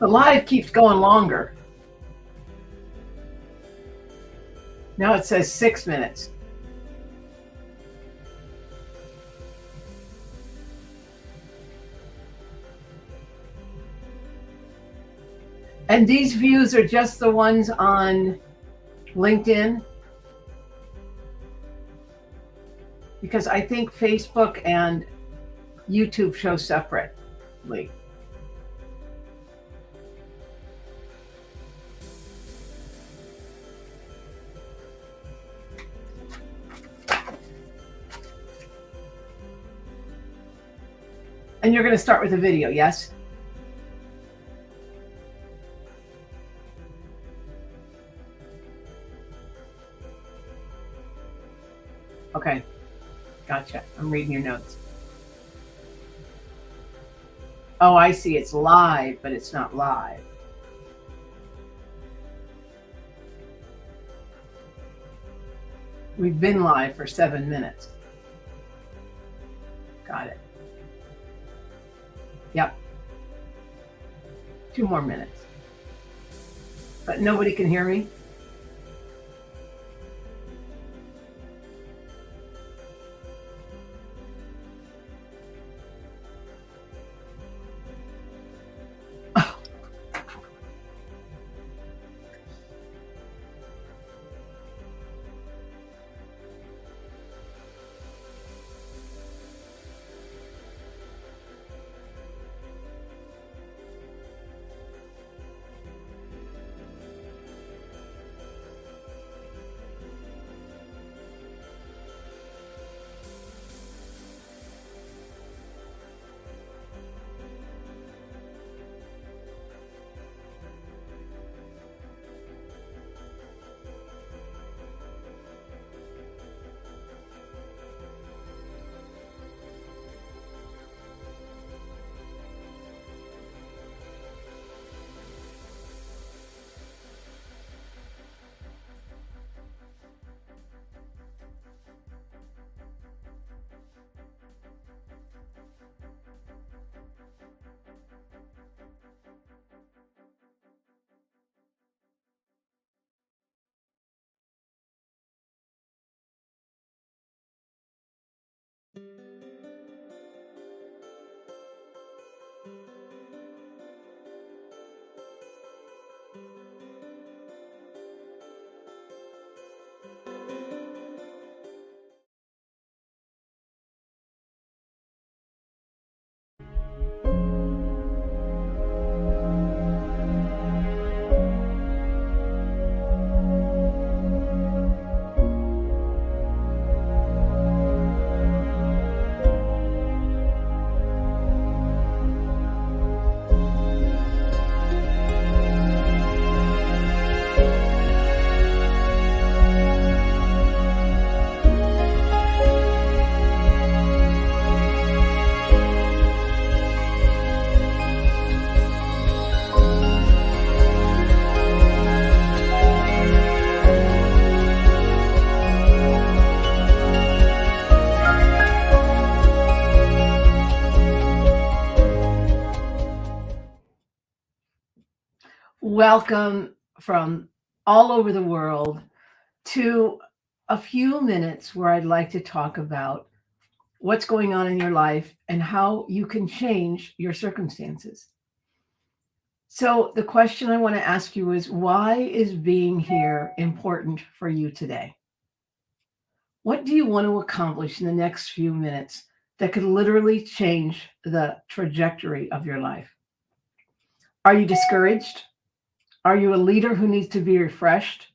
The live keeps going longer. Now it says 6 minutes. And these views are just the ones on LinkedIn? Because I think Facebook and YouTube show separately. And you're going to start with a video, yes? Okay, gotcha. I'm reading your notes. Oh, I see. It's live, but it's not live. We've been live for 7 minutes. Got it. Yep. 2 more minutes. But nobody can hear me? Welcome from all over the world to a few minutes where I'd like to talk about what's going on in your life and how you can change your circumstances. So the question I want to ask you is, why is being here important for you today? What do you want to accomplish in the next few minutes that could literally change the trajectory of your life? Are you discouraged? Are you a leader who needs to be refreshed?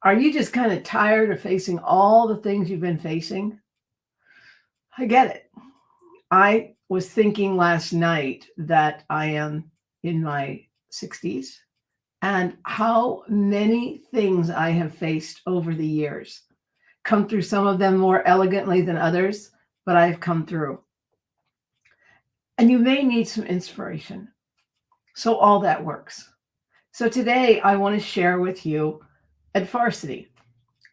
Are you just kind of tired of facing all the things you've been facing? I get it. I was thinking last night that I am in my 60s and how many things I have faced over the years. Come through some of them more elegantly than others, but I've come through. And you may need some inspiration. So all that works. So today I want to share with you AdFARsity.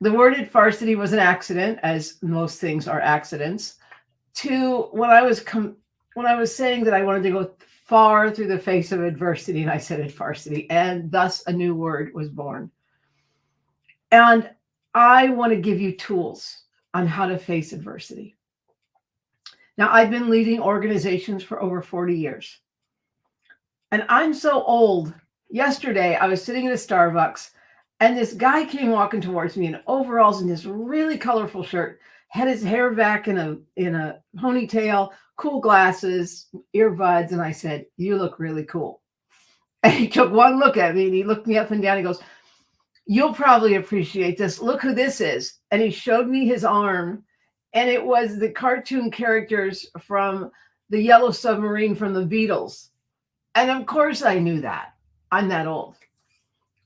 The word AdFARsity was an accident, as most things are accidents, to when I was saying that I wanted to go far through the face of adversity, and I said AdFARsity, and thus a new word was born. And I want to give you tools on how to face adversity. Now, I've been leading organizations for over 40 years, and I'm so old. Yesterday, I was sitting in a Starbucks, and this guy came walking towards me in overalls and this really colorful shirt, had his hair back in a ponytail, cool glasses, earbuds, and I said, "You look really cool." And he took one look at me, and he looked me up and down. He goes, "You'll probably appreciate this. Look who this is." And he showed me his arm, and it was the cartoon characters from the Yellow Submarine from the Beatles. And of course I knew that. I'm that old.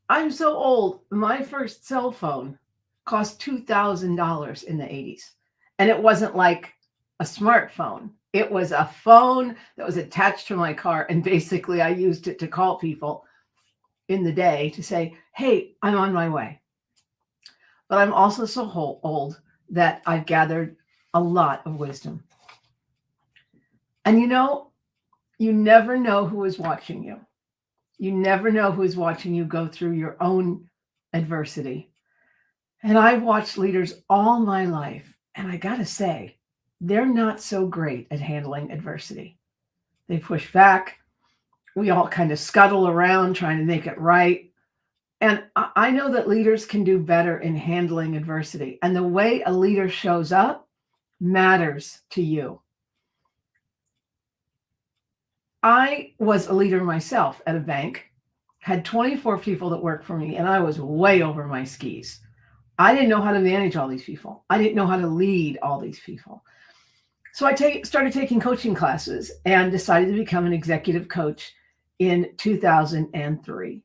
I'm so old. My first cell phone cost $2,000 in the 80s. And it wasn't like a smartphone. It was a phone that was attached to my car. And basically I used it to call people in the day to say, "Hey, I'm on my way." But I'm also so old that I've gathered a lot of wisdom. And you never know who is watching you. You never know who is watching you go through your own adversity. And I've watched leaders all my life, and I got to say, they're not so great at handling adversity. They push back. We all kind of scuttle around trying to make it right. And I know that leaders can do better in handling adversity. And the way a leader shows up matters to you. I was a leader myself at a bank, had 24 people that worked for me, and I was way over my skis. I didn't know how to manage all these people. I didn't know how to lead all these people. So I started taking coaching classes and decided to become an executive coach in 2003.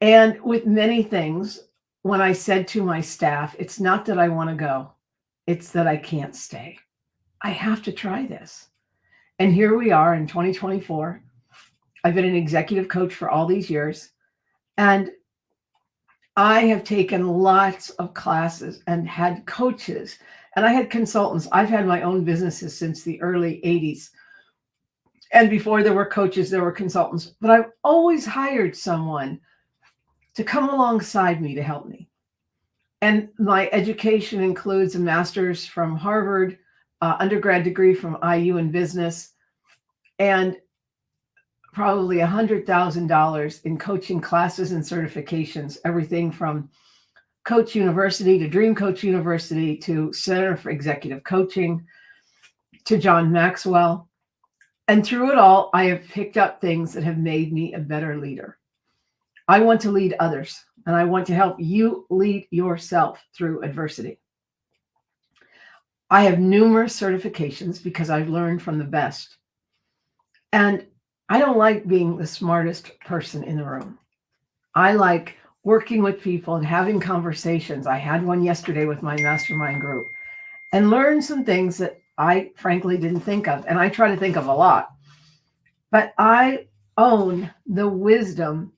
And with many things, when I said to my staff, it's not that I want to go, it's that I can't stay. I have to try this. And here we are in 2024. I've been an executive coach for all these years, and I have taken lots of classes and had coaches, and I had consultants. I've had my own businesses since the early 80s. And before there were coaches, there were consultants, but I've always hired someone to come alongside me to help me. And my education includes a master's from Harvard, undergrad degree from IU in business, and probably $100,000 in coaching classes and certifications, everything from Coach University to Dream Coach University to Center for Executive Coaching to John Maxwell. And through it all, I have picked up things that have made me a better leader. I want to lead others, and I want to help you lead yourself through adversity. I have numerous certifications because I've learned from the best. And I don't like being the smartest person in the room. I like working with people and having conversations. I had one yesterday with my mastermind group and learned some things that I frankly didn't think of. And I try to think of a lot. But I own the wisdom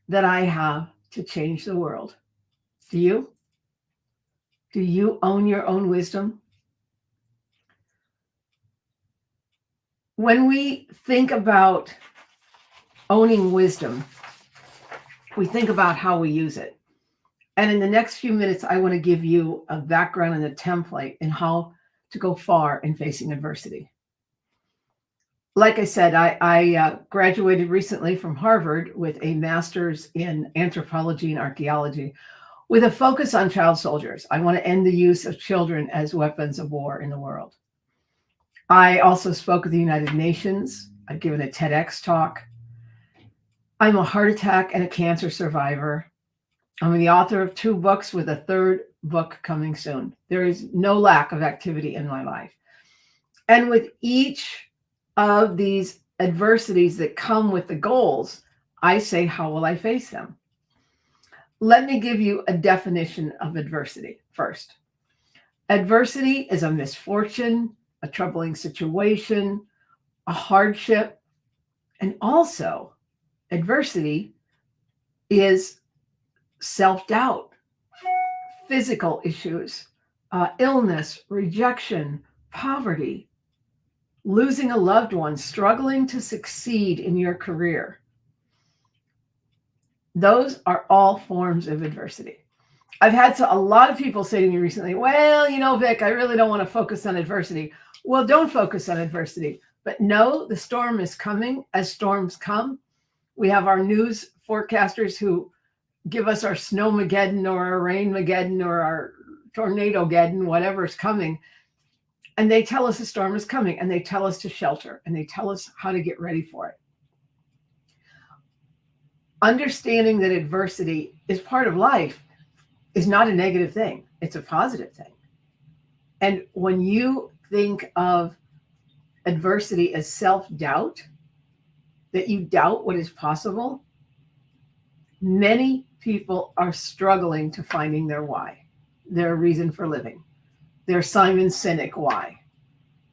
that I have to change the world. Do you? Do you own your own wisdom? When we think about owning wisdom, we think about how we use it. And in the next few minutes, I want to give you a background and a template in how to go far in facing adversity. Like I said, I graduated recently from Harvard with a master's in anthropology and archaeology with a focus on child soldiers. I want to end the use of children as weapons of war in the world. I also spoke at the United Nations. I've given a TEDx talk. I'm a heart attack and a cancer survivor. I'm the author of 2 books with a 3rd book coming soon. There is no lack of activity in my life. And with each of these adversities that come with the goals, I say, how will I face them? Let me give you a definition of adversity first. Adversity is a misfortune, a troubling situation, a hardship, and also adversity is self-doubt, physical issues, illness, rejection, poverty, losing a loved one, struggling to succeed in your career. Those are all forms of adversity. I've had a lot of people say to me recently, well, Vic, I really don't want to focus on adversity. Well, don't focus on adversity, but know the storm is coming as storms come. We have our news forecasters who give us our snowmageddon or our rainmageddon or our tornadogeddon, whatever's coming. And they tell us a storm is coming, and they tell us to shelter, and they tell us how to get ready for it. Understanding that adversity is part of life is not a negative thing. It's a positive thing. And when you think of adversity as self-doubt, that you doubt what is possible, many people are struggling to finding their why, their reason for living, their Simon Sinek why.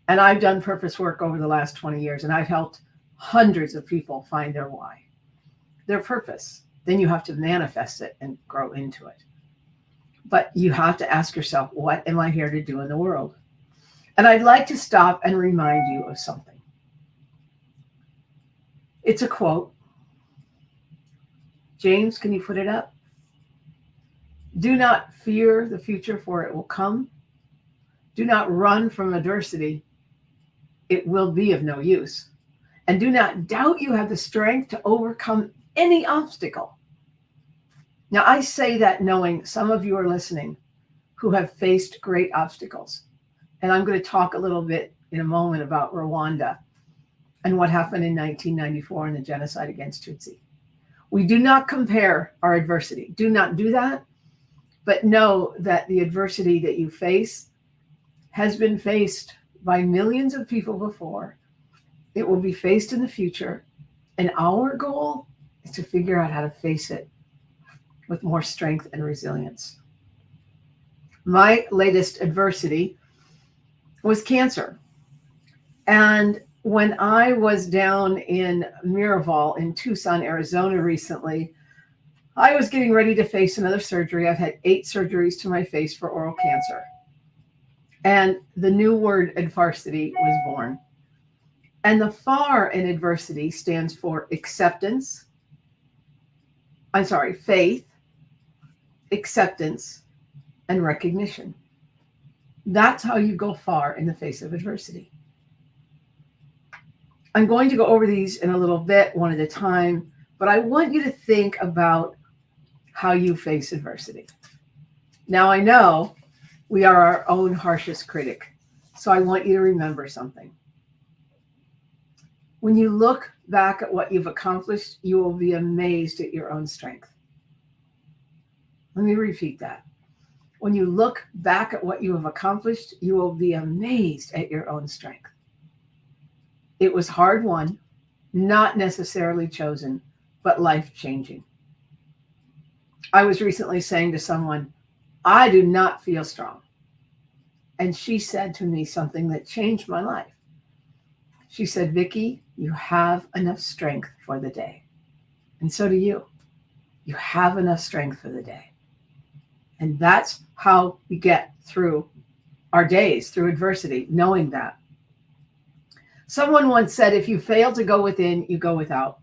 And I've done purpose work over the last 20 years, and I've helped hundreds of people find their why, their purpose. Then you have to manifest it and grow into it. But you have to ask yourself, what am I here to do in the world? And I'd like to stop and remind you of something. It's a quote. James, can you put it up? Do not fear the future, for it will come. Do not run from adversity. It will be of no use. And do not doubt you have the strength to overcome any obstacle. Now, I say that knowing some of you are listening who have faced great obstacles. And I'm going to talk a little bit in a moment about Rwanda and what happened in 1994 and the genocide against Tutsi. We do not compare our adversity. Do not do that. But know that the adversity that you face has been faced by millions of people before. It will be faced in the future. And our goal is to figure out how to face it with more strength and resilience. My latest adversity was cancer. And when I was down in Miraval in Tucson, Arizona recently, I was getting ready to face another surgery. I've had 8 surgeries to my face for oral cancer. And the new word AdFARsity was born. And the FAR in adversity stands for faith, acceptance, and recognition. That's how you go far in the face of adversity. I'm going to go over these in a little bit, one at a time, but I want you to think about how you face adversity. Now, I know we are our own harshest critic, so I want you to remember something. When you look back at what you've accomplished, you will be amazed at your own strength. Let me repeat that. When you look back at what you have accomplished, you will be amazed at your own strength. It was hard won, not necessarily chosen, but life-changing. I was recently saying to someone, I do not feel strong. And she said to me something that changed my life. She said, Vicki, you have enough strength for the day. And so do you. You have enough strength for the day. And that's how we get through our days, through adversity, knowing that. Someone once said, if you fail to go within, you go without.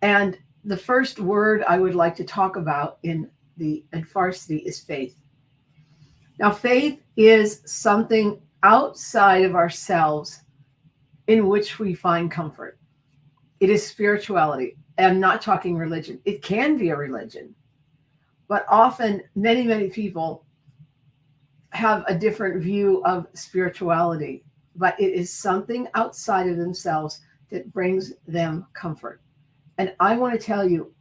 And the first word I would like to talk about in the AdFARsity is faith. Now, faith is something outside of ourselves in which we find comfort. It is spirituality. I'm not talking religion. It can be a religion. But often, many, many people have a different view of spirituality. But it is something outside of themselves that brings them comfort. And I want to tell you,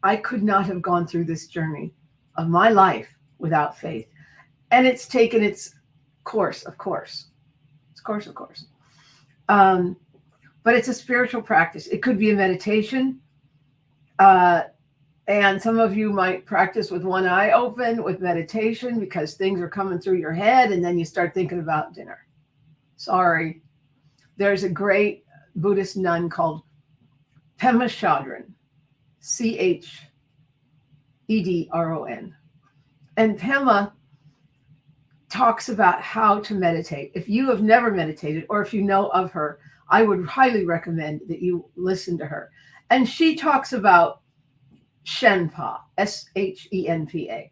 I could not have gone through this journey of my life without faith. And it's taken its course, of course. It's course, of course. But it's a spiritual practice. It could be a meditation. And some of you might practice with one eye open with meditation because things are coming through your head and then you start thinking about dinner. Sorry. There's a great Buddhist nun called Pema Chodron, Chedron. And Pema talks about how to meditate. If you have never meditated, or if you know of her, I would highly recommend that you listen to her. And she talks about Shenpa, Shenpa.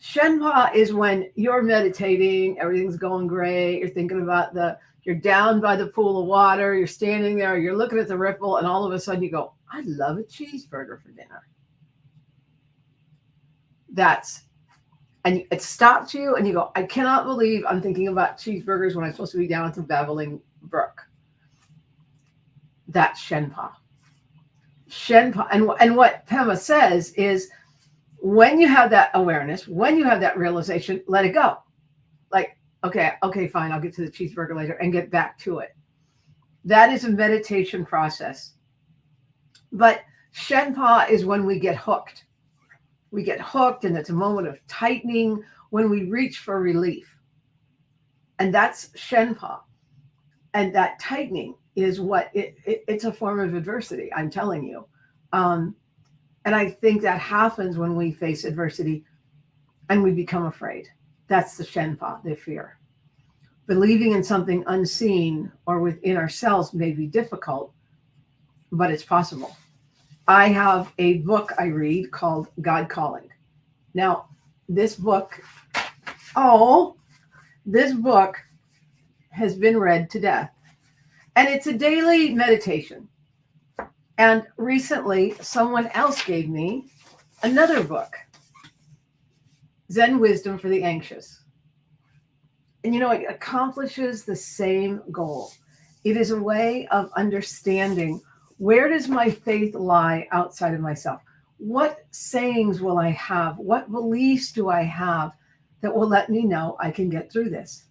Shenpa is when you're meditating, everything's going great, you're thinking about you're down by the pool of water, you're standing there, you're looking at the ripple, and all of a sudden you go, I'd love a cheeseburger for dinner. And it stops you and you go, I cannot believe I'm thinking about cheeseburgers when I'm supposed to be down at the babbling brook. That's Shenpa. Shenpa. And what Pema says is, when you have that awareness, when you have that realization, let it go. Like, okay, fine, I'll get to the cheeseburger later, and get back to it. That is a meditation process. But Shenpa is when we get hooked. We get hooked, and it's a moment of tightening when we reach for relief. And that's Shenpa. And that tightening is what it's a form of adversity, I'm telling you. And I think that happens when we face adversity and we become afraid. That's the Shenpa, the fear. Believing in something unseen or within ourselves may be difficult, but it's possible. I have a book I read called God Calling. Now, this book has been read to death. And it's a daily meditation. And recently, someone else gave me another book, Zen Wisdom for the Anxious. And it accomplishes the same goal. It is a way of understanding, where does my faith lie outside of myself? What sayings will I have? What beliefs do I have that will let me know I can get through this?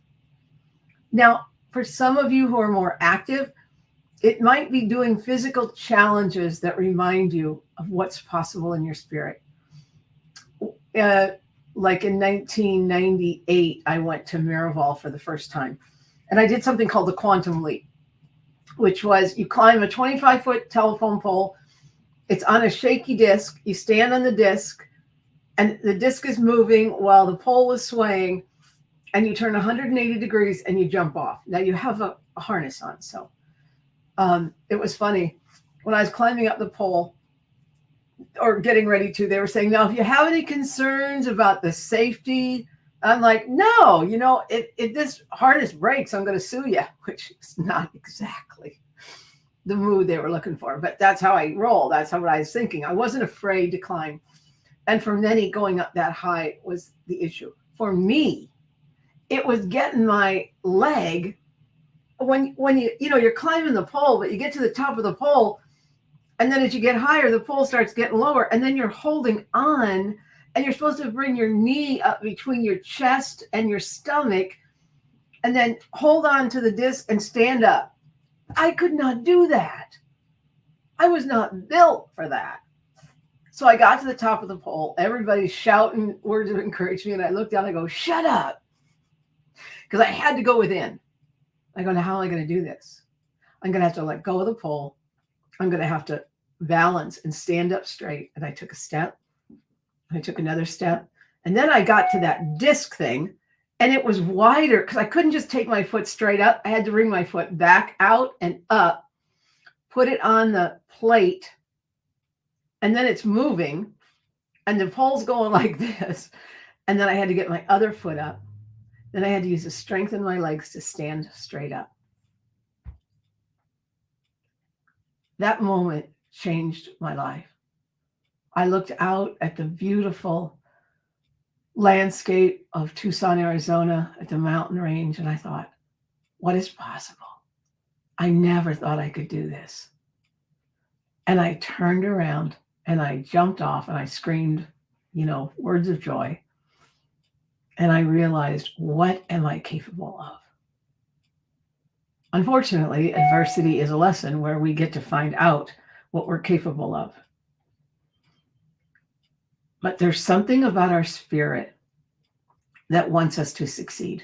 Now, for some of you who are more active, it might be doing physical challenges that remind you of what's possible in your spirit. Like in 1998, I went to Miraval for the first time. And I did something called the quantum leap, which was you climb a 25-foot telephone pole. It's on a shaky disc. You stand on the disc, and the disc is moving while the pole is swaying, and you turn 180 degrees and you jump off. Now you have a harness on, so it was funny. When I was climbing up the pole, or getting ready to, they were saying, now, if you have any concerns about the safety, I'm like, no, if this harness breaks, I'm going to sue you, which is not exactly the mood they were looking for. But that's how I roll. That's what I was thinking. I wasn't afraid to climb. And for many, going up that high was the issue. For me, it was getting my leg. When you're climbing the pole, but you get to the top of the pole, and then as you get higher, the pole starts getting lower, and then you're holding on, and you're supposed to bring your knee up between your chest and your stomach, and then hold on to the disc and stand up. I could not do that. I was not built for that. So I got to the top of the pole. Everybody's shouting words of encouragement, and I looked down and I go, shut up. Because I had to go within. I go, now how am I going to do this? I'm going to have to let go of the pole. I'm going to have to balance and stand up straight. And I took a step. I took another step. And then I got to that disc thing, and it was wider because I couldn't just take my foot straight up. I had to bring my foot back out and up, put it on the plate, and then it's moving, and the pole's going like this. And then I had to get my other foot up. Then I had to use the strength in my legs to stand straight up. That moment changed my life. I looked out at the beautiful landscape of Tucson, Arizona, at the mountain range, and I thought, what is possible? I never thought I could do this. And I turned around and I jumped off and I screamed, words of joy. And I realized, what am I capable of? Unfortunately, adversity is a lesson where we get to find out what we're capable of. But there's something about our spirit that wants us to succeed.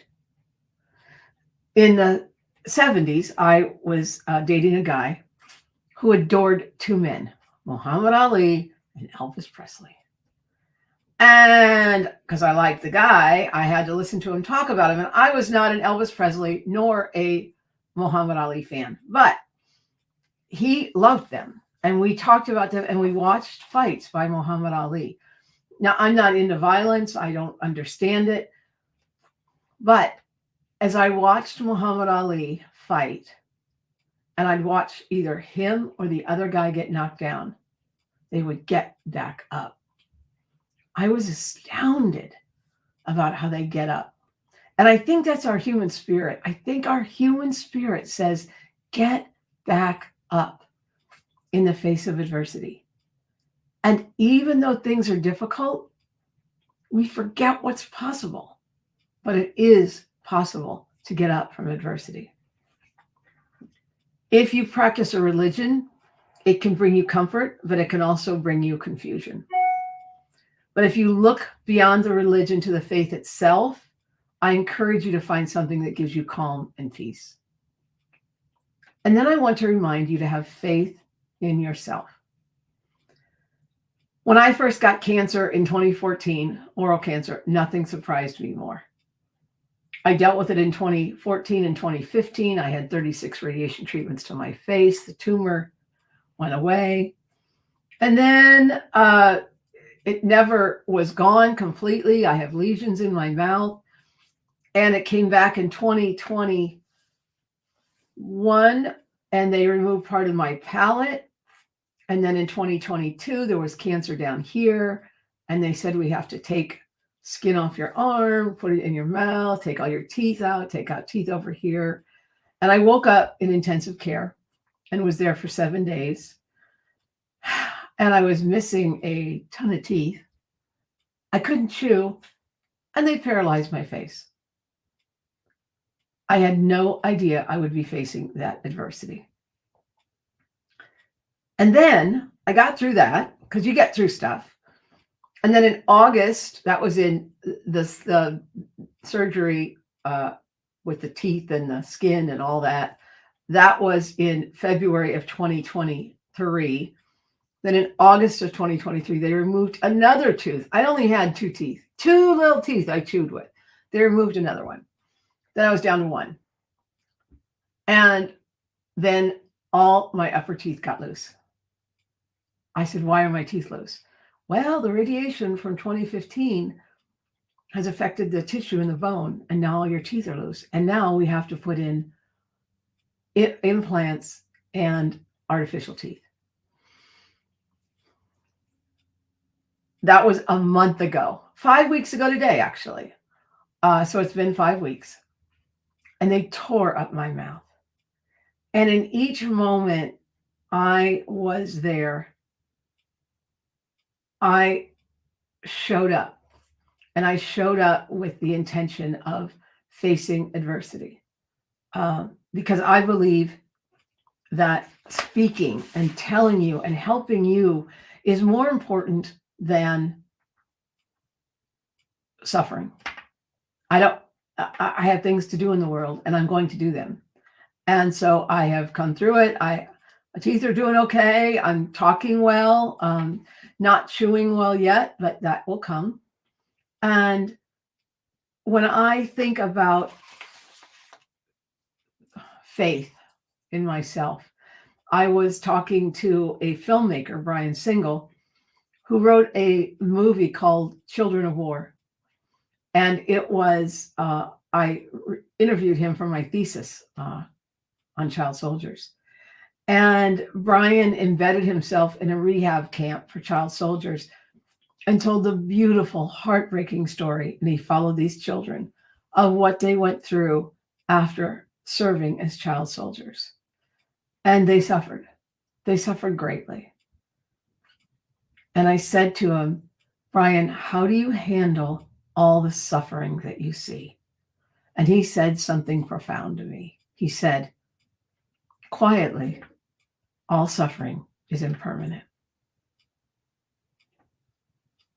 In the 70s, I was dating a guy who adored two men, Muhammad Ali and Elvis Presley. And because I liked the guy, I had to listen to him talk about him. And I was not an Elvis Presley nor a Muhammad Ali fan, but he loved them. And we talked about them and we watched fights by Muhammad Ali. Now, I'm not into violence. I don't understand it. But as I watched Muhammad Ali fight, and I'd watch either him or the other guy get knocked down, they would get back up. I was astounded about how they get up. And I think that's our human spirit. I think our human spirit says, get back up in the face of adversity. And even though things are difficult, we forget what's possible. But it is possible to get up from adversity. If you practice a religion, it can bring you comfort, but it can also bring you confusion. But if you look beyond the religion to the faith itself, I encourage you to find something that gives you calm and peace. And then I want to remind you to have faith in yourself. When I first got cancer in 2014, oral cancer, nothing surprised me more. I dealt with it in 2014 and 2015. I had 36 radiation treatments to my face. The tumor went away. And then it never was gone completely. I have lesions in my mouth. And it came back in 2021, and they removed part of my palate. And then in 2022, there was cancer down here. And they said, we have to take skin off your arm, put it in your mouth, take all your teeth out, take out teeth over here. And I woke up in intensive care and was there for 7 days. And I was missing a ton of teeth. I couldn't chew, and they paralyzed my face. I had no idea I would be facing that adversity. And then I got through that, because you get through stuff. And then in August, that was in the surgery with the teeth and the skin and all that. That was in February of 2023. Then in August of 2023, they removed another tooth. I only had 2 teeth, 2 little teeth I chewed with. They removed another one. Then I was down to 1. And then all my upper teeth got loose. I said, why are my teeth loose? Well, the radiation from 2015 has affected the tissue in the bone, and now all your teeth are loose. And now we have to put in implants and artificial teeth. That was a month ago, 5 weeks ago today, actually. So it's been 5 weeks. And they tore up my mouth. And in each moment I was there, I showed up. And I showed up with the intention of facing adversity. Because I believe that speaking and telling you and helping you is more important than suffering. I have things to do in the world, and I'm going to do them. And so I have come through it. My teeth are doing okay. I'm talking well, not chewing well yet, but that will come. And when I think about faith in myself, I was talking to a filmmaker, Brian Single, who wrote a movie called Children of War. And it was, I interviewed him for my thesis on child soldiers. And Brian embedded himself in a rehab camp for child soldiers and told the beautiful, heartbreaking story. And he followed these children of what they went through after serving as child soldiers. And they suffered. They suffered greatly. And I said to him, Brian, how do you handle all the suffering that you see? And he said something profound to me. He said, quietly, all suffering is impermanent.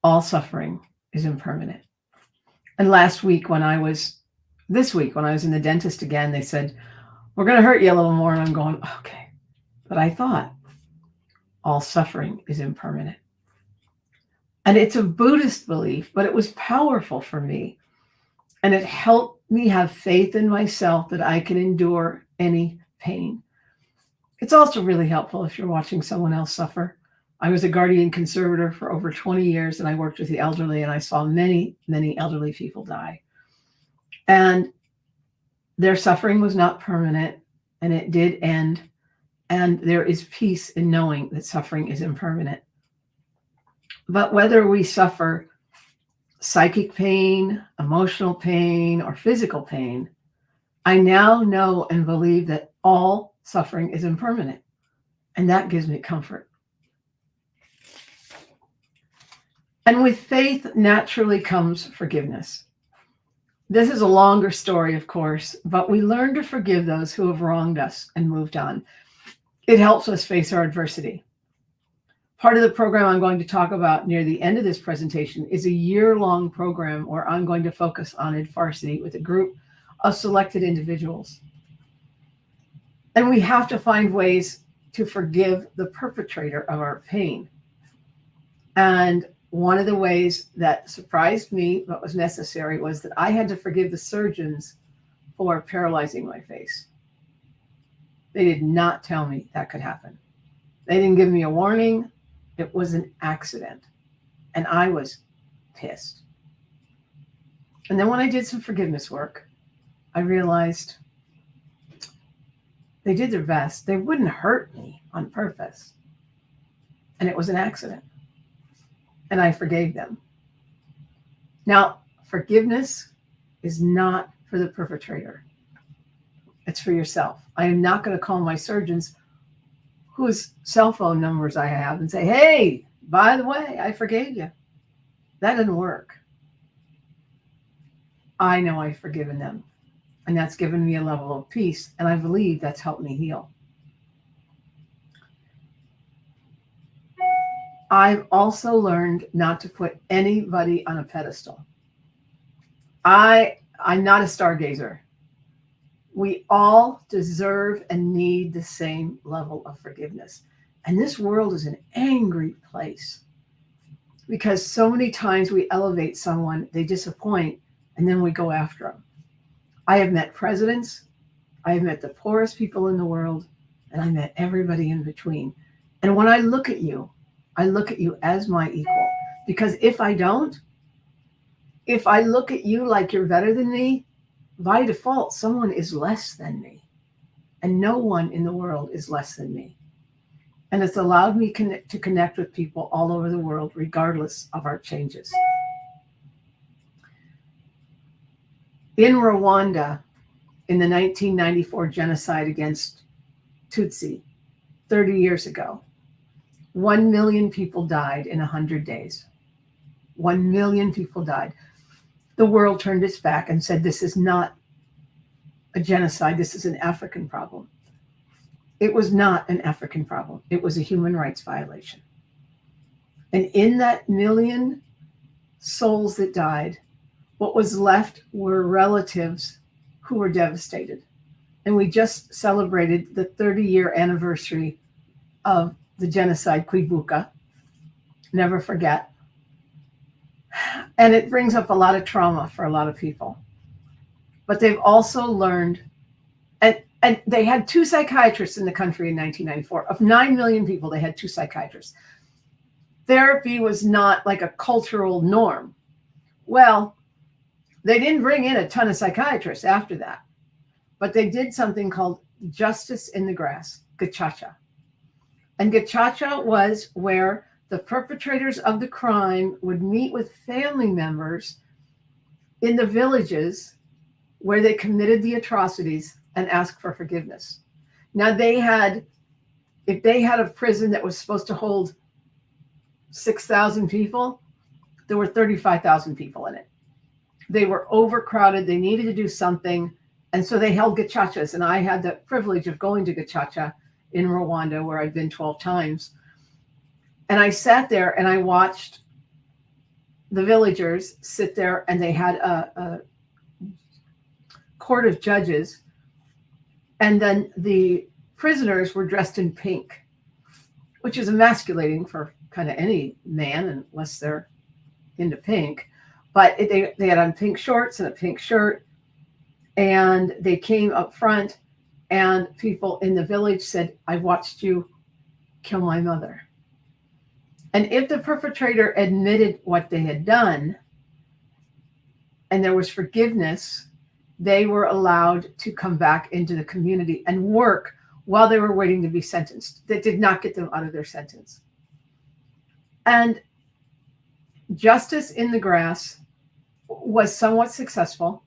All suffering is impermanent. And this week when I was in the dentist again, they said, we're going to hurt you a little more. And I'm going, okay. But I thought, all suffering is impermanent. And it's a Buddhist belief, but it was powerful for me. And it helped me have faith in myself that I can endure any pain. It's also really helpful if you're watching someone else suffer. I was a guardian conservator for over 20 years, and I worked with the elderly, and I saw many, many elderly people die. And their suffering was not permanent, and it did end. And there is peace in knowing that suffering is impermanent. But whether we suffer psychic pain, emotional pain, or physical pain, I now know and believe that all suffering is impermanent. And that gives me comfort. And with faith naturally comes forgiveness. This is a longer story, of course, but we learn to forgive those who have wronged us and moved on. It helps us face our adversity. Part of the program I'm going to talk about near the end of this presentation is a year-long program where I'm going to focus on AdFARsity with a group of selected individuals. And we have to find ways to forgive the perpetrator of our pain. And one of the ways that surprised me but was necessary was that I had to forgive the surgeons for paralyzing my face. They did not tell me that could happen. They didn't give me a warning. It was an accident. And I was pissed. And then when I did some forgiveness work, I realized they did their best. They wouldn't hurt me on purpose. And it was an accident. And I forgave them. Now, forgiveness is not for the perpetrator. It's for yourself. I am not going to call my surgeons whose cell phone numbers I have and say, hey, by the way, I forgave you. That didn't work. I know I've forgiven them. And that's given me a level of peace. And I believe that's helped me heal. I've also learned not to put anybody on a pedestal. I'm not a stargazer. We all deserve and need the same level of forgiveness. And this world is an angry place because so many times we elevate someone, they disappoint, and then we go after them. I have met presidents, I have met the poorest people in the world, and I met everybody in between. And when I look at you as my equal. Because if I look at you like you're better than me, by default, someone is less than me. And no one in the world is less than me. And it's allowed me to connect with people all over the world, regardless of our changes. In Rwanda, in the 1994 genocide against Tutsi, 30 years ago, 1 million people died in 100 days. 1 million people died. The world turned its back and said, this is not a genocide. This is an African problem. It was not an African problem. It was a human rights violation. And in that million souls that died, what was left were relatives who were devastated. And we just celebrated the 30-year anniversary of the genocide, Kwibuka. Never forget. And it brings up a lot of trauma for a lot of people. But they've also learned, and they had 2 psychiatrists in the country in 1994. Of 9 million people, they had 2 psychiatrists. Therapy was not like a cultural norm. Well, they didn't bring in a ton of psychiatrists after that. But they did something called justice in the grass, gacaca. And gacaca was where the perpetrators of the crime would meet with family members in the villages where they committed the atrocities and ask for forgiveness. Now if they had a prison that was supposed to hold 6,000 people, there were 35,000 people in it. They were overcrowded. They needed to do something. And so they held gachachas. And I had the privilege of going to gachacha in Rwanda, where I've been 12 times. And I sat there and I watched the villagers sit there, and they had a court of judges. And then the prisoners were dressed in pink, which is emasculating for kind of any man, unless they're into pink, but they had on pink shorts and a pink shirt, and they came up front, and people in the village said, "I watched you kill my mother." And if the perpetrator admitted what they had done and there was forgiveness, they were allowed to come back into the community and work while they were waiting to be sentenced. That did not get them out of their sentence. And justice in the grass was somewhat successful.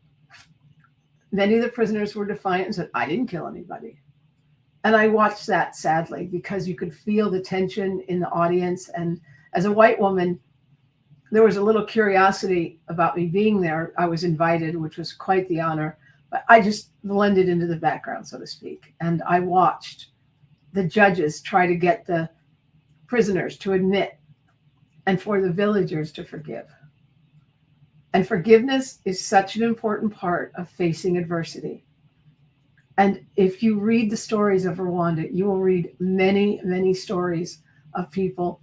Many of the prisoners were defiant and said, "I didn't kill anybody." And I watched that sadly because you could feel the tension in the audience. And as a white woman, there was a little curiosity about me being there. I was invited, which was quite the honor, but I just blended into the background, so to speak. And I watched the judges try to get the prisoners to admit and for the villagers to forgive. And forgiveness is such an important part of facing adversity. And if you read the stories of Rwanda, you will read many, many stories of people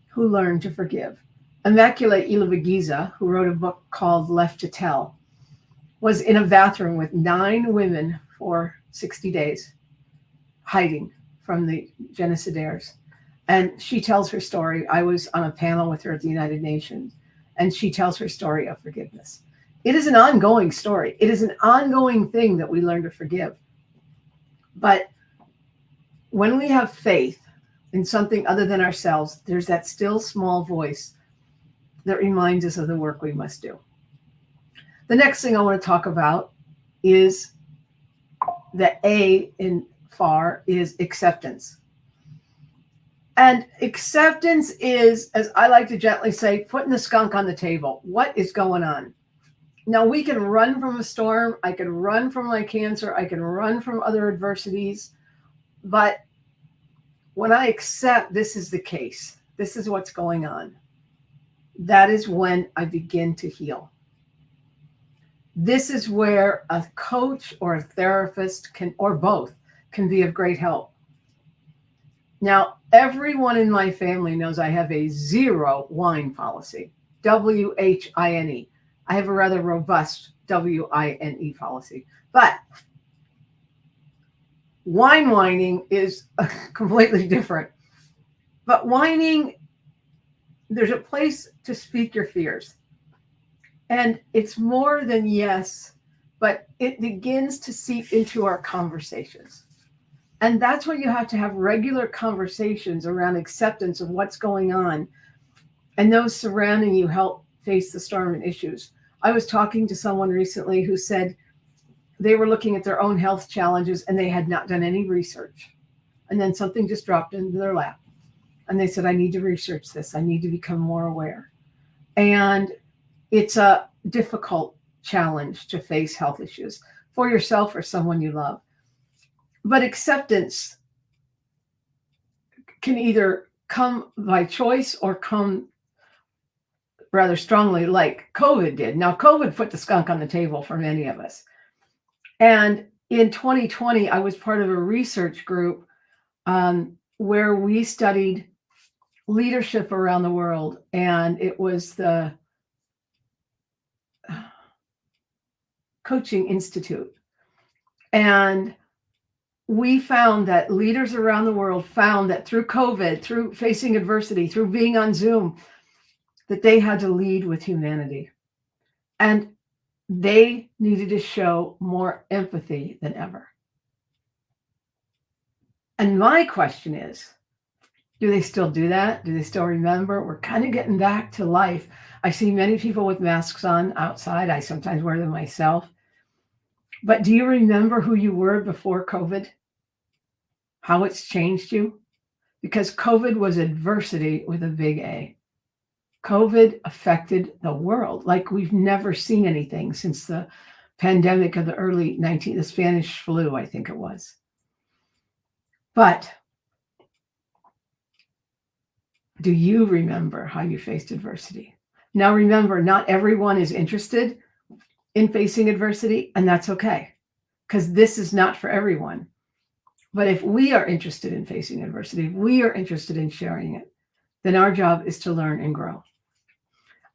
who learn to forgive. Immaculate Ilibagiza, who wrote a book called Left to Tell, was in a bathroom with 9 women for 60 days, hiding from the genocidaires. And she tells her story. I was on a panel with her at the United Nations, and she tells her story of forgiveness. It is an ongoing story. It is an ongoing thing that we learn to forgive. But when we have faith in something other than ourselves, there's that still small voice that reminds us of the work we must do. The next thing I want to talk about is the A in FAR is acceptance. And acceptance is, as I like to gently say, putting the skunk on the table. What is going on? Now, we can run from a storm. I can run from my cancer. I can run from other adversities. But when I accept this is the case, this is what's going on, that is when I begin to heal. This is where a coach or a therapist can, or both, can be of great help. Now, everyone in my family knows I have a 0 whine policy, WHINE. I have a rather robust WINE policy, but whining is completely different. But whining, there's a place to speak your fears. And it's more than yes, but it begins to seep into our conversations. And that's why you have to have regular conversations around acceptance of what's going on. And those surrounding you help face the storm and issues. I was talking to someone recently who said they were looking at their own health challenges and they had not done any research. And then something just dropped into their lap. And they said, I need to research this. I need to become more aware. And it's a difficult challenge to face health issues for yourself or someone you love. But acceptance can either come by choice or come rather strongly like COVID did. Now, COVID put the skunk on the table for many of us. And in 2020, I was part of a research group where we studied leadership around the world. And it was the Coaching Institute. And we found that leaders around the world found that through COVID, through facing adversity, through being on Zoom, that they had to lead with humanity. And they needed to show more empathy than ever. And my question is, do they still do that? Do they still remember? We're kind of getting back to life. I see many people with masks on outside. I sometimes wear them myself. But do you remember who you were before COVID? How it's changed you? Because COVID was adversity with a big A. COVID affected the world like we've never seen anything since the pandemic of the early the Spanish flu, I think it was. But do you remember how you faced adversity? Now remember, not everyone is interested in facing adversity, and that's okay, because this is not for everyone. But if we are interested in facing adversity, if we are interested in sharing it, then our job is to learn and grow.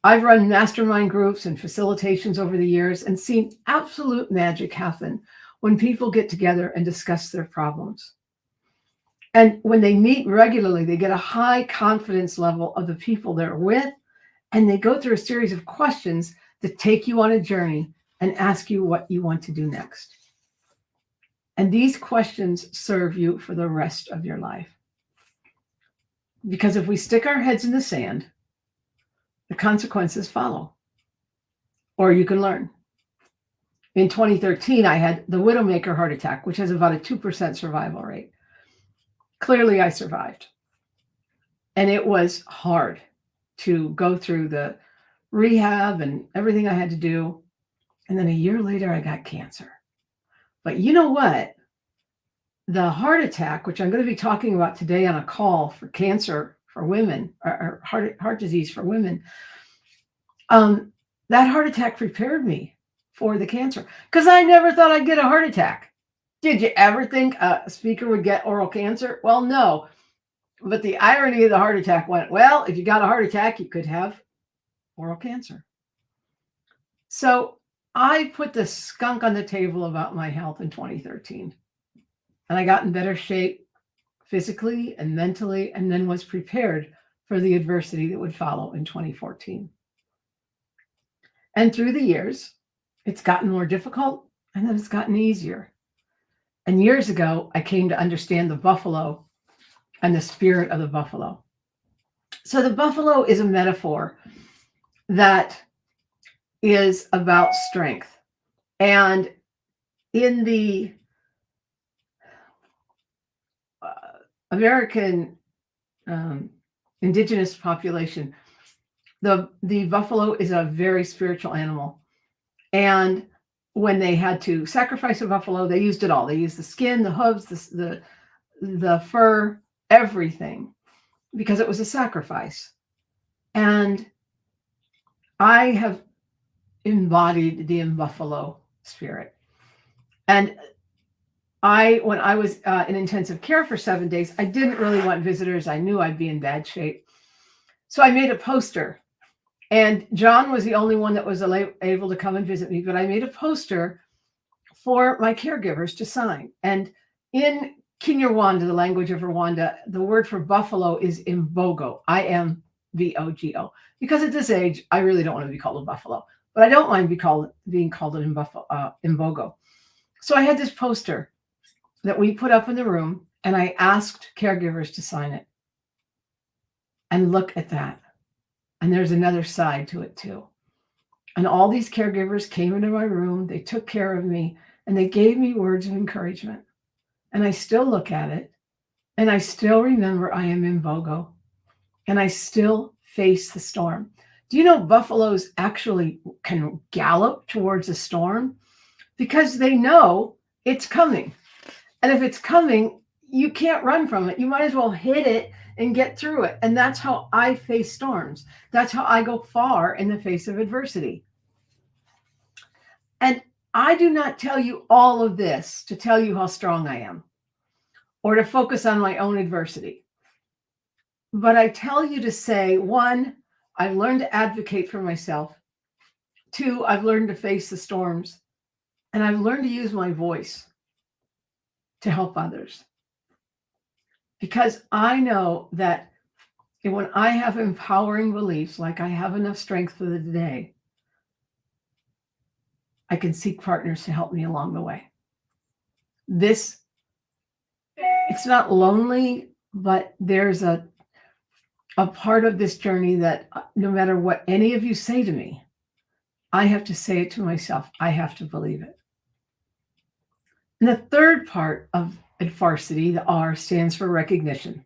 I've run mastermind groups and facilitations over the years and seen absolute magic happen when people get together and discuss their problems. And when they meet regularly, they get a high confidence level of the people they're with, and they go through a series of questions that take you on a journey and ask you what you want to do next. And these questions serve you for the rest of your life. Because if we stick our heads in the sand, the consequences follow. Or you can learn. In 2013, I had the Widowmaker heart attack, which has about a 2% survival rate. Clearly, I survived. And it was hard to go through the rehab and everything I had to do. And then a year later, I got cancer. But you know what? The heart attack, which I'm going to be talking about today on a call for cancer for women, or heart disease for women, that heart attack prepared me for the cancer because I never thought I'd get a heart attack. Did you ever think a speaker would get oral cancer? Well, no. But the irony of the heart attack went, well, if you got a heart attack, you could have oral cancer. So I put the skunk on the table about my health in 2013. And I got in better shape physically and mentally, and then was prepared for the adversity that would follow in 2014. And through the years, it's gotten more difficult, and then it's gotten easier. And years ago, I came to understand the buffalo and the spirit of the buffalo. So the buffalo is a metaphor that is about strength. And in the American indigenous population, the buffalo is a very spiritual animal. And when they had to sacrifice a buffalo, they used it all. They used the skin, the hooves, the fur, everything, because it was a sacrifice. And I have embodied the buffalo spirit. And when I was in intensive care for 7 days, I didn't really want visitors. I knew I'd be in bad shape. So I made a poster. And John was the only one that was able to come and visit me, but I made a poster for my caregivers to sign. And in Kinyarwanda, the language of Rwanda, the word for buffalo is imbogo, I-M-V-O-G-O. Because at this age, I really don't want to be called a buffalo, but I don't mind being called an imbogo. So I had this poster that we put up in the room, and I asked caregivers to sign it. And look at that. And there's another side to it too. And all these caregivers came into my room, they took care of me, and they gave me words of encouragement. And I still look at it, and I still remember I am in Bogo, and I still face the storm. Do you know buffaloes actually can gallop towards a storm? Because they know it's coming. And if it's coming, you can't run from it. You might as well hit it and get through it. And that's how I face storms. That's how I go far in the face of adversity. And I do not tell you all of this to tell you how strong I am or to focus on my own adversity. But I tell you to say, 1, I've learned to advocate for myself. 2, I've learned to face the storms. And I've learned to use my voice to help others. Because I know that when I have empowering beliefs, like I have enough strength for the day, I can seek partners to help me along the way. It's not lonely, but there's a part of this journey that no matter what any of you say to me, I have to say it to myself. I have to believe it. And the third part of AdFARsity, the R, stands for recognition.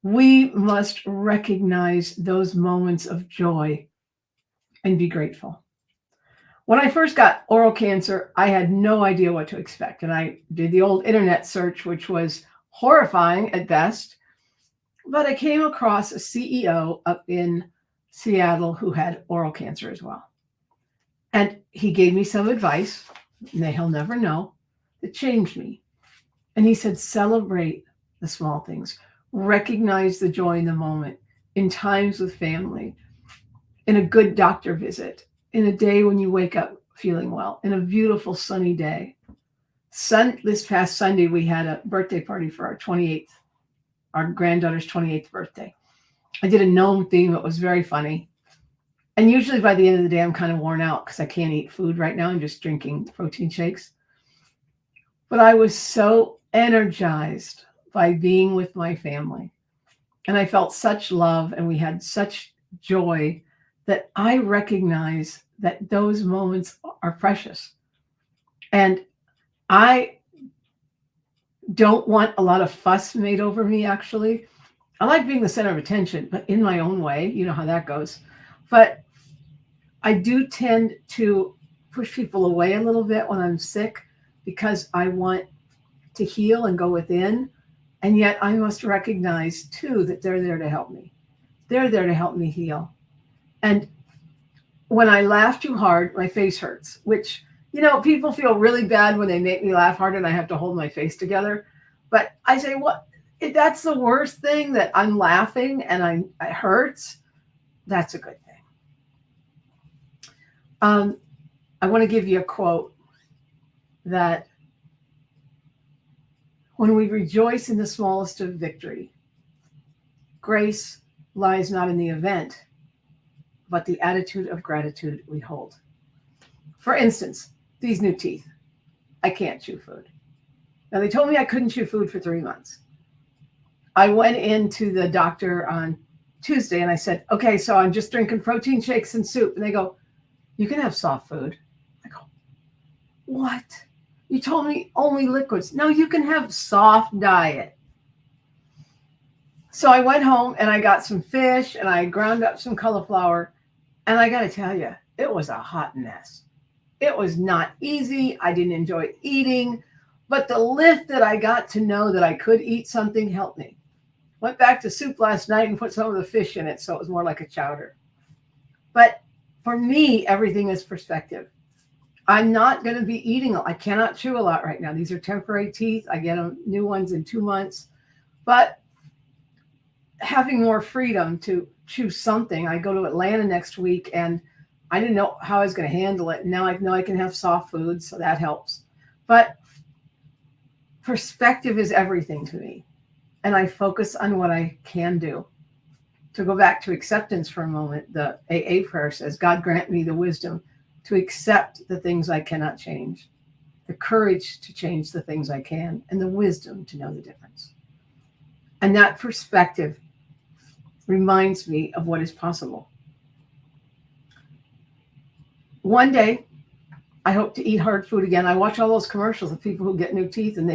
We must recognize those moments of joy and be grateful. When I first got oral cancer, I had no idea what to expect. And I did the old internet search, which was horrifying at best. But I came across a CEO up in Seattle who had oral cancer as well. And he gave me some advice, and he'll never know, that changed me. And he said, celebrate the small things. Recognize the joy in the moment, in times with family, in a good doctor visit, in a day when you wake up feeling well, in a beautiful sunny day. This past Sunday, we had a birthday party for our granddaughter's 28th birthday. I did a gnome theme. It was very funny. And usually by the end of the day, I'm kind of worn out because I can't eat food right now. I'm just drinking protein shakes. But I was so energized by being with my family. And I felt such love and we had such joy that I recognize that those moments are precious. And I don't want a lot of fuss made over me, actually. I like being the center of attention, but in my own way. You know how that goes. But I do tend to push people away a little bit when I'm sick because I want to heal and go within. And yet I must recognize, too, that they're there to help me. They're there to help me heal. And when I laugh too hard, my face hurts, which, people feel really bad when they make me laugh hard and I have to hold my face together. But I say, what? If that's the worst thing, that I'm laughing and it hurts, that's a good thing. I want to give you a quote that when we rejoice in the smallest of victory, grace lies not in the event, but the attitude of gratitude we hold. For instance, these new teeth. I can't chew food. Now, they told me I couldn't chew food for 3 months. I went into the doctor on Tuesday and I said, okay, so I'm just drinking protein shakes and soup. And they go, you can have soft food. I go, what? You told me only liquids. No, you can have soft diet. So I went home and I got some fish and I ground up some cauliflower. And I got to tell you, it was a hot mess. It was not easy. I didn't enjoy eating, but the lift that I got to know that I could eat something helped me. Went back to soup last night and put some of the fish in it, so it was more like a chowder. But for me, everything is perspective. I'm not going to be eating. I cannot chew a lot right now. These are temporary teeth. I get them new ones in 2 months. But having more freedom to choose something. I go to Atlanta next week and I didn't know how I was going to handle it. Now I know I can have soft foods, so that helps. But perspective is everything to me. And I focus on what I can do. To go back to acceptance for a moment, the AA prayer says, God grant me the wisdom to accept the things I cannot change, the courage to change the things I can, and the wisdom to know the difference. And that perspective reminds me of what is possible. One day, I hope to eat hard food again. I watch all those commercials of people who get new teeth and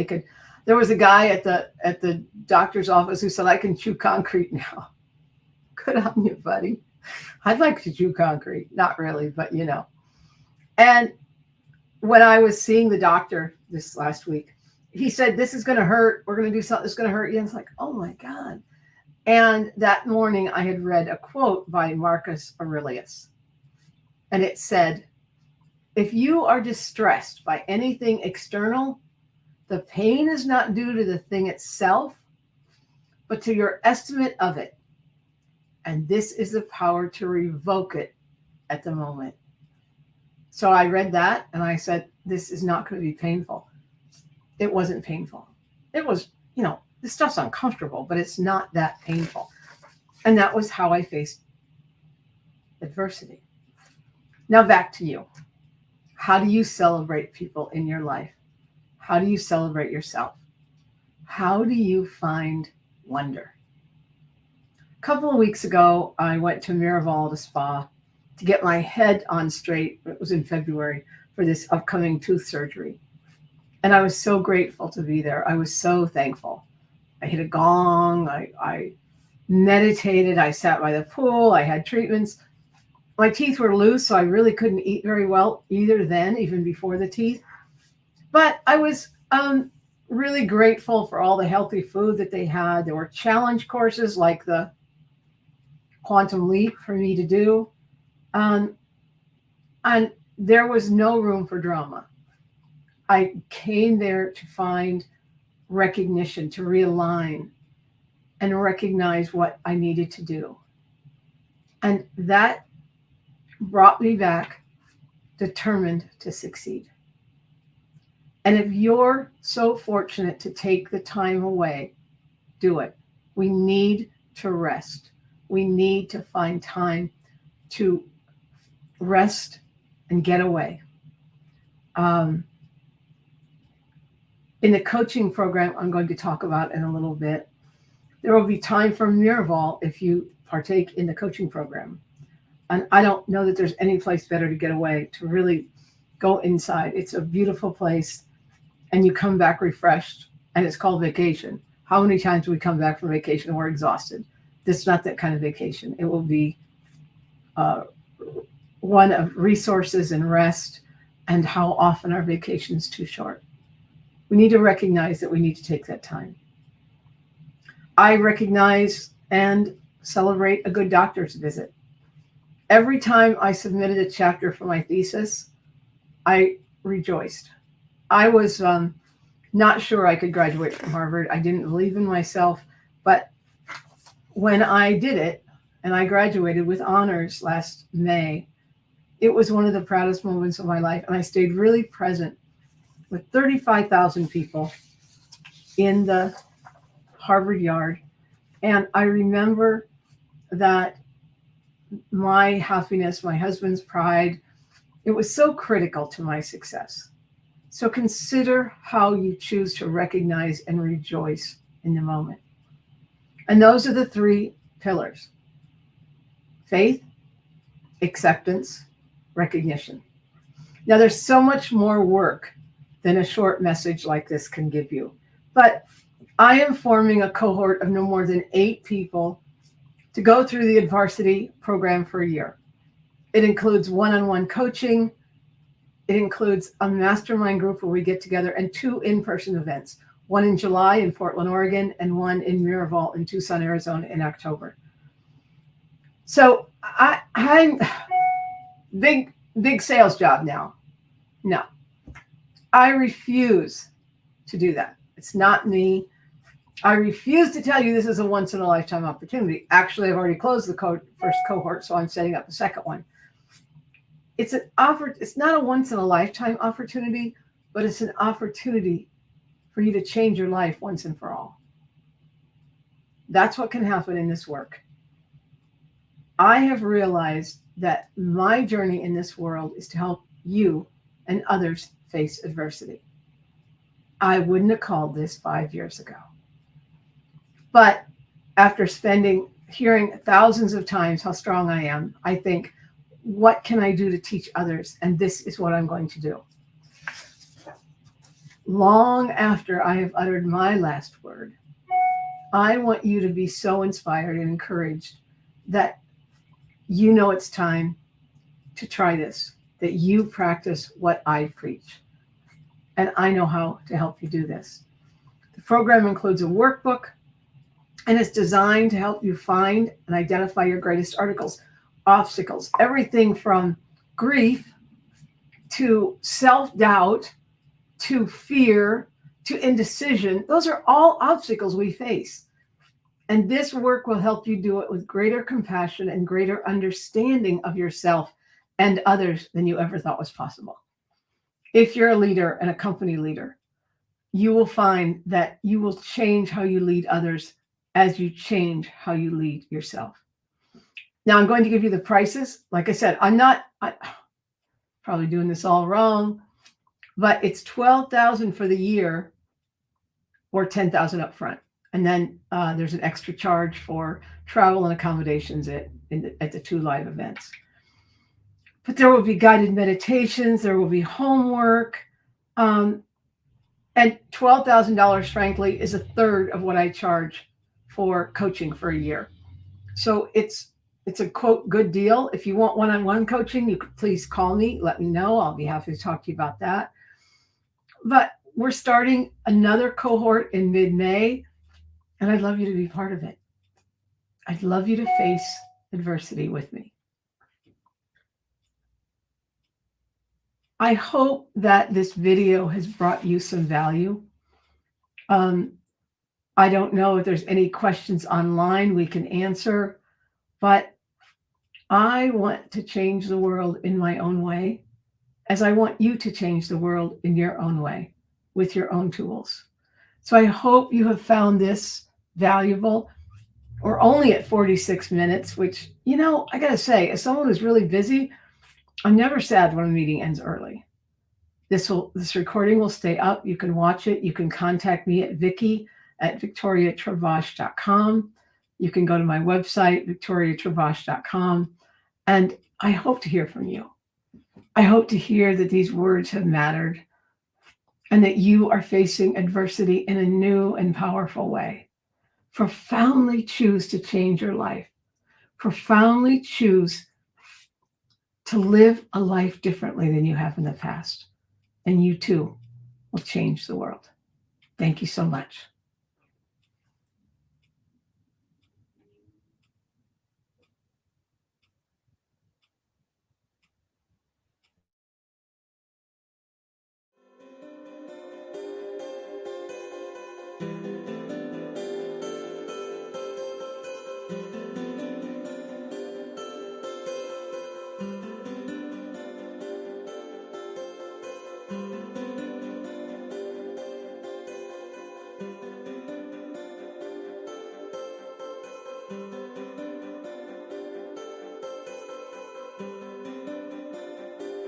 there was a guy at the doctor's office who said, I can chew concrete now. Good on you, buddy. I'd like to chew concrete. Not really, but And when I was seeing the doctor this last week, he said, this is going to hurt. We're going to do something that's going to hurt you. And it's like, oh my God. And that morning I had read a quote by Marcus Aurelius. And it said, if you are distressed by anything external, the pain is not due to the thing itself, but to your estimate of it. And this is the power to revoke it at the moment. So I read that and I said, this is not going to be painful. It wasn't painful. It was, this stuff's uncomfortable, but it's not that painful. And that was how I faced adversity. Now back to you. How do you celebrate people in your life? How do you celebrate yourself? How do you find wonder? A couple of weeks ago, I went to Miraval, the spa, to get my head on straight. It was in February for this upcoming tooth surgery. And I was so grateful to be there. I was so thankful. I hit a gong. I meditated. I sat by the pool. I had treatments. My teeth were loose, so I really couldn't eat very well either then, even before the teeth. But I was really grateful for all the healthy food that they had. There were challenge courses like the Quantum Leap for me to do. And there was no room for drama. I came there to find recognition, to realign and recognize what I needed to do. And that brought me back determined to succeed. And if you're so fortunate to take the time away, do it. We need to rest. We need to find time to rest and get away. Um, in the coaching program I'm going to talk about in a little bit, there will be time for Miraval if you partake in the coaching program. And I don't know that there's any place better to get away, to really go inside. It's a beautiful place, and you come back refreshed, and it's called vacation. How many times do we come back from vacation and we're exhausted? This is not that kind of vacation. It will be uh, one of resources and rest, and how often our vacation is too short. We need to recognize that we need to take that time. I recognize and celebrate a good doctor's visit. Every time I submitted a chapter for my thesis, I rejoiced. I was not sure I could graduate from Harvard. I didn't believe in myself. But when I did it, and I graduated with honors last May, it was one of the proudest moments of my life. And I stayed really present with 35,000 people in the Harvard yard. And I remember that my happiness, my husband's pride, it was so critical to my success. So consider how you choose to recognize and rejoice in the moment. And those are the three pillars: faith, acceptance, recognition. Now, there's so much more work than a short message like this can give you. But I am forming a cohort of no more than 8 people to go through the AdFARsity program for a year. It includes one-on-one coaching. It includes a mastermind group where we get together, and 2 in-person events, one in July in Portland, Oregon, and one in Miraval in Tucson, Arizona in October. So I'm big sales job now. No, I refuse to do that. It's not me. I refuse to tell you this is a once-in-a-lifetime opportunity. Actually, I've already closed the first cohort, so I'm setting up the second one. It's not a once-in-a-lifetime opportunity, but it's an opportunity for you to change your life once and for all. That's what can happen in this work. I have realized that my journey in this world is to help you and others face adversity. I wouldn't have called this 5 years ago. But after hearing thousands of times how strong I am, I think, what can I do to teach others? And this is what I'm going to do. Long after I have uttered my last word, I want you to be so inspired and encouraged that you know it's time to try this, that you practice what I preach. And I know how to help you do this. The program includes a workbook, and it's designed to help you find and identify your greatest obstacles, everything from grief to self-doubt to fear to indecision. Those are all obstacles we face. And this work will help you do it with greater compassion and greater understanding of yourself and others than you ever thought was possible. If you're a leader and a company leader, you will find that you will change how you lead others as you change how you lead yourself. Now, I'm going to give you the prices. Like I said, I'm probably doing this all wrong, but it's $12,000 for the year or $10,000 up front. And then there's an extra charge for travel and accommodations at the 2 live events. But there will be guided meditations. There will be homework. And $12,000, frankly, is a third of what I charge for coaching for a year. So it's a, quote, good deal. If you want one-on-one coaching, you could please call me. Let me know. I'll be happy to talk to you about that. But we're starting another cohort in mid-May, and I'd love you to be part of it. I'd love you to face adversity with me. I hope that this video has brought you some value. I don't know if there's any questions online we can answer, but I want to change the world in my own way, as I want you to change the world in your own way with your own tools. So I hope you have found this valuable. We're only at 46 minutes, which, I got to say, as someone who's really busy, I'm never sad when a meeting ends early. This recording will stay up. You can watch it. You can contact me at Vicky@VictoriaTravash.com. You can go to my website, VictoriaTravash.com. And I hope to hear from you. I hope to hear that these words have mattered and that you are facing adversity in a new and powerful way. Profoundly choose to change your life. Profoundly choose to live a life differently than you have in the past. And you too will change the world. Thank you so much.